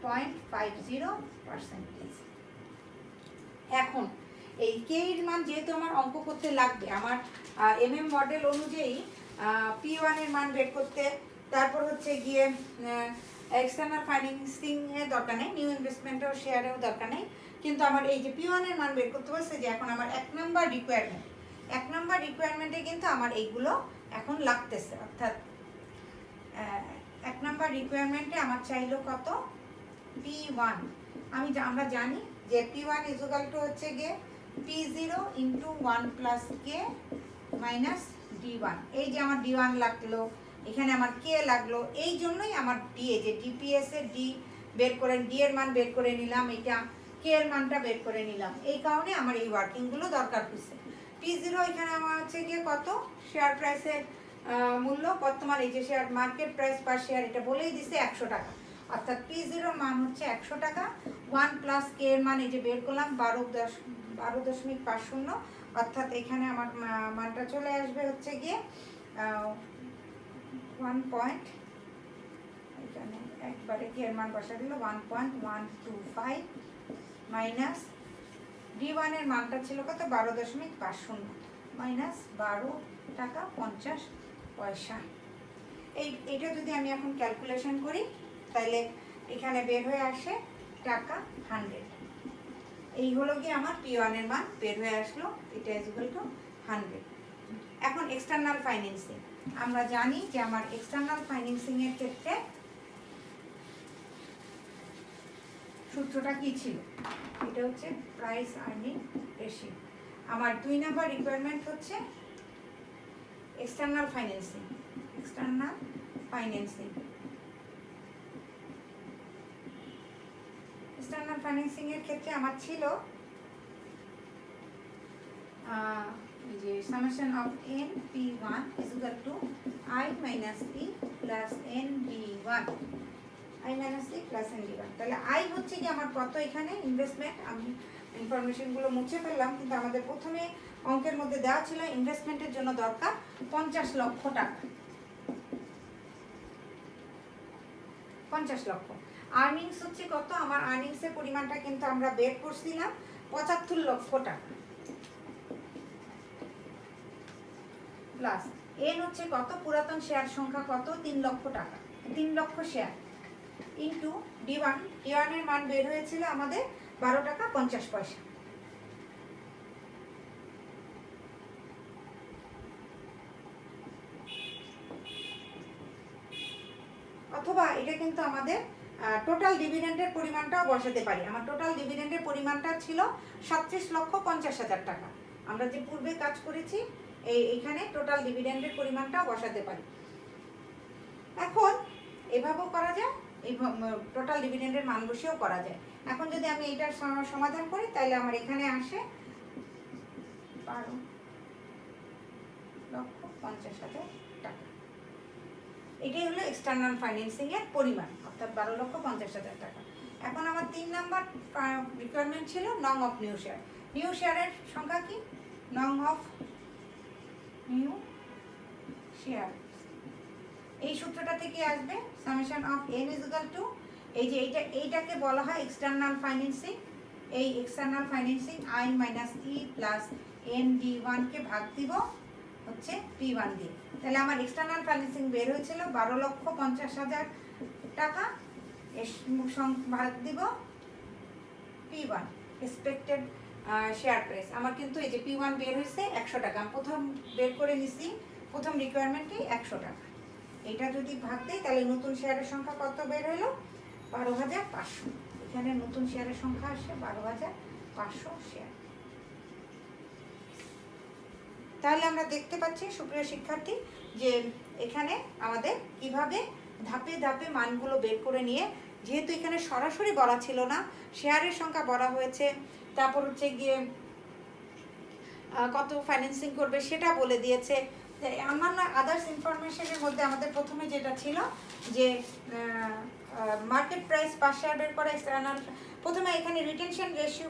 12.50%। এখন এই কে এর মান যেহেতু আমার অঙ্ক করতে লাগবে, আমার এমএম মডেল অনুযায়ী P1 এর মান বের করতে, তারপর হচ্ছে গিয়ে এক্সটার্নাল ফাইন্যান্সিং এর দরকার নেই, নিউ ইনভেস্টমেন্টেও শেয়ারেও দরকার নেই, কিন্তু আমার এই যে P1 এর মান বের করতে বলছে যে এখন আমার 1 নম্বর রিকোয়ারমেন্টে কিন্তু আমার এইগুলো এখন লাগতেছে। অর্থাৎ 1 নম্বর রিকোয়ারমেন্টে আমার চাইলো কত? P1। আমরা জানি যে P1 ইকুয়াল টু হচ্ছে গিয়ে P0 ইন্টু 1 প্লাস কে মাইনাস D1। এই যে আমার D1 লাগলো, এখানে আমার কে লাগলো, এই জন্যই আমার ডিএ যে ডিপিএস এর ডি বের করে, ডি এর মান বের করে নিলাম, এটা কে এর মানটা বের করে নিলাম। এই কারণে আমার এই ওয়ার্কিংগুলো দরকার হচ্ছে। P0 এখানে আমার হচ্ছে গিয়ে কত? শেয়ার প্রাইসের মূল্য বর্তমান এই যে share market price per share এটা বলেই দিছে 100 টাকা, অর্থাৎ P0 মান হচ্ছে 100 টাকা। 1 প্লাস কে এর মান এই যে বের করলাম 12.50, অর্থাৎ এখানে আমার মানটা চলে আসবে হচ্ছে গিয়ে 1 এখানে একবারে কে এর মান বসা দিল 1.125 মাইনাস D1 এর মানটা ছিল কত 12.50 মাইনাস 12 টাকা 50 পয়সা। এইটা যদি আমি এখন ক্যালকুলেশন করি তাহলে এখানে বের হয়ে আসে টাকা 100। এই হলো কি আমার P1 এর মান বের হয়ে আসলো, এটা ইজ ইকুয়াল টু 100। এখন এক্সটার্নাল ফাইন্যান্সিং, আমরা জানি যে আমার এক্সটার্নাল ফাইন্যান্সিং এর ক্ষেত্রে সূত্রটা কি ছিল, এটা হচ্ছে প্রাইস আর্নিং রেশিও। আমার 2 নাম্বার রিকোয়ারমেন্ট হচ্ছে external financing. External financing external financing এর ক্ষেত্রে আমার ছিল এই যে summation of NP1 is equal two I minus E plus NB1, I minus E plus NB1। তাহলে I হচ্ছে কি আমার কত এখানে ইনভেস্টমেন্ট, আমি ইনফরমেশনগুলো মুছে ফেললাম, কিন্তু আমাদের প্রথমে অঙ্কের মধ্যে দেওয়া ছিল ইনভেস্টমেন্টের জন্য দরকার 50 লক্ষ টাকা। 50 লক্ষ। আর্নিংস হচ্ছে কত, আমার আর্নিংসের পরিমাণটা কিন্তু আমরা বের করছিলাম 75 লক্ষ টাকা, প্লাস এন হচ্ছে কত, পুরাতন শেয়ার সংখ্যা কত 3 লক্ষ টাকা, 3 লক্ষ শেয়ার ইন্টু D1 এর মান বের হয়েছিল আমাদের 12 টাকা 50 পয়সা। অথবা এটা কিন্তু আমাদের টোটাল ডিভিডেন্ডের পরিমাণটাও বসাতে পারি। আমার টোটাল ডিভিডেন্ডের পরিমাণটা ছিল 37,50,000 টাকা। আমরা যে পূর্বে কাজ করেছি এইখানে টোটাল ডিভিডেন্ডের পরিমাণটাও বসাতে পারি। এখন এভাবেও করা যায়, এই টোটাল ডিভিডেন্ডের মান বসেও করা যায়। এখন যদি আমি এটার সমাধান করি তাহলে আমার এখানে আসে 12,50,000 টাকা। এটাই হলো এক্সটার্নাল ফাইন্যান্সিং এর পরিমাণ, অর্থাৎ 12,50,000 টাকা। এখন আমার 3 নাম্বার রিকোয়ারমেন্ট ছিল নং অফ নিউ শেয়ার। নিউ শেয়ারের সংখ্যা কি, নং অফ নিউ শেয়ার, এই সূত্রটা থেকে আসবে summation of n is equal two এই যে এইটাকে বলা হয় এক্সটার্নাল ফাইন্যান্সিং। এই external financing I minus E plus ND1 কে ভাগ দিব হচ্ছে P1 দিয়ে। তাহলে আমার এক্সটার্নাল ফাইন্যান্সিং বের হয়েছিল 12,50,000 টাকা, এর ভাগ দিব P1 এক্সপেক্টেড শেয়ার প্রাইস। আমার কিন্তু এই যে P1 বের হয়েছে 100 টাকা, আমি প্রথম বের করে নিছি, প্রথম রিকোয়ারমেন্টই 100 টাকা। এটা যদি ভাগ দেই তাহলে নতুন শেয়ারের সংখ্যা কত বের হলো 12,500। এখানে নতুন শেয়ারের সংখ্যা আসে 12,500 শেয়ার। তাহলে আমরা দেখতে পাচ্ছি সুপ্রিয় শিক্ষার্থী যে এখানে আমাদের কিভাবে ধাপে ধাপে মানগুলো বের করে নিয়ে, যেহেতু এখানে সরাসরি বলা ছিল না, শেয়ারের সংখ্যা বলা হয়েছে, তারপর হচ্ছে গিয়ে কত ফাইন্যান্সিং করবে সেটা বলে দিয়েছে। অন্যান্য আদার্স ইনফরমেশনের মধ্যে আমাদের প্রথমে যেটা ছিল যে মার্কেট প্রাইস পার শেয়ার বের করা, এক্সটার্নাল প্রথমে এখানে retention ratio,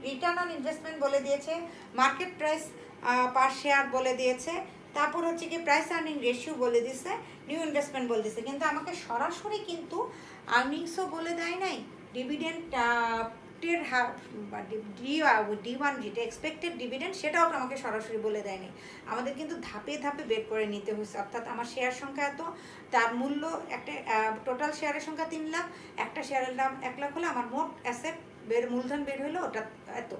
return on investment বলে দিয়েছে, মার্কেট প্রাইস পার শেয়ার বলে দিয়েছে, তারপর হচ্ছে কি প্রাইস আর্নিং রেশিও বলে দিয়েছে, নিউ ইনভেস্টমেন্ট বলে দিয়েছে। কিন্তু আমাকে সরাসরি কিন্তু আর্নিংসও বলে দেয় নাই, ডিভিডেন্ড এর হার বা D1 যেটা এক্সপেক্টেড ডিভিডেন্ড সেটাও আমাকে সরাসরি বলে দেয়নি। আমাদের কিন্তু ধাপে ধাপে বের করে নিতে হয়েছে। অর্থাৎ আমার শেয়ার সংখ্যা এত, তার মূল্য একটা টোটাল শেয়ারের সংখ্যা 3 লাখ, একটা শেয়ারের দাম 1 লাখ হলে আমার মোট অ্যাসেট মূলধন বের হলো ওটা এত।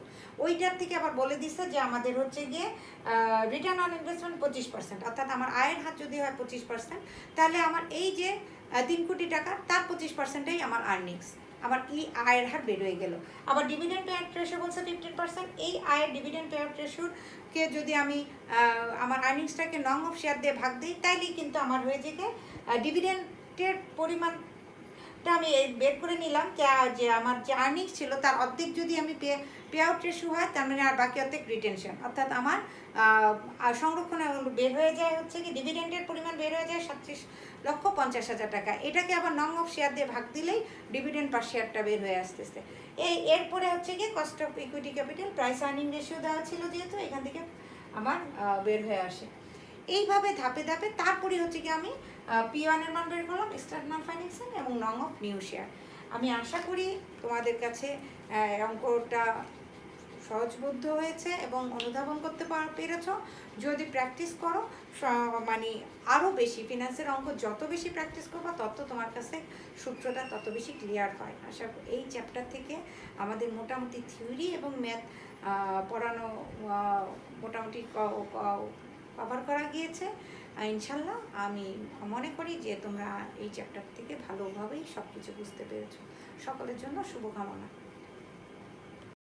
ওইটার থেকে আবার বলে দিচ্ছে যে আমাদের হচ্ছে গিয়ে রিটার্ন অন ইনভেস্টমেন্ট 25%, অর্থাৎ আমার আয়ের হার যদি হয় 25%, তাহলে আমার এই যে 3 কোটি টাকা তার 25%ই আমার আর্নিংস, আমার আয়ের হার বের হয়ে গেল। আবার ডিভিডেন্ড পে আউট রেশিও বলছে 15%, এই আয়ের ডিভিডেন্ড পে আউট রেশিওকে যদি আমি আমার আর্নিংসটাকে নং অফ শেয়ার দিয়ে ভাগ দিই তাইলেই কিন্তু আমার হয়ে যাবে ডিভিডেন্টের পরিমাণ টা আমি বের করে নিলাম যে আমার যে আর্নিংস ছিল তার অর্ধেক যদি আমি পে আউট রেশিও হয়, তার মানে আর বাকি অর্ধেক রিটেনশন, অর্থাৎ আমার সংরক্ষণ বের হয়ে যায় হচ্ছে কি ডিভিডেন্ডের পরিমাণ বের হয়ে যায় 37,50,000 টাকা। এটাকে আবার নং অফ শেয়ার দিয়ে ভাগ দিলেই ডিভিডেন্ড পার শেয়ারটা বের হয়ে আসতেছে। এরপরে হচ্ছে কি cost of equity capital price earning ratio দেওয়া ছিল যেহেতু, এখান থেকে আমার বের হয়ে আসে। এইভাবে ধাপে ধাপে তারপরে হচ্ছে কি আমি P1 এর মান বের করলাম, এক্সটার্নাল ফাইন্যান্সিং এবং নং অফ নিউ শেয়ার। আমি আশা করি তোমাদের কাছে অঙ্কটা সহজবোধ্য হয়েছে এবং অনুধাবন করতে পেরেছ। যদি প্র্যাকটিস করো মানে আরও বেশি ফিনান্সের অঙ্ক যত বেশি প্র্যাকটিস করবো তত তোমার কাছে সূত্রটা তত বেশি ক্লিয়ার হয়। আশা করি এই চ্যাপ্টার থেকে আমাদের মোটামুটি থিওরি এবং ম্যাথ পড়ানো মোটামুটি কভার করা গিয়েছে। ইনশাল্লাহ আমি মনে করি যে তোমরা এই চ্যাপ্টার থেকে ভালোভাবেই সব কিছু বুঝতে পেরেছো। সকলের জন্য শুভকামনা।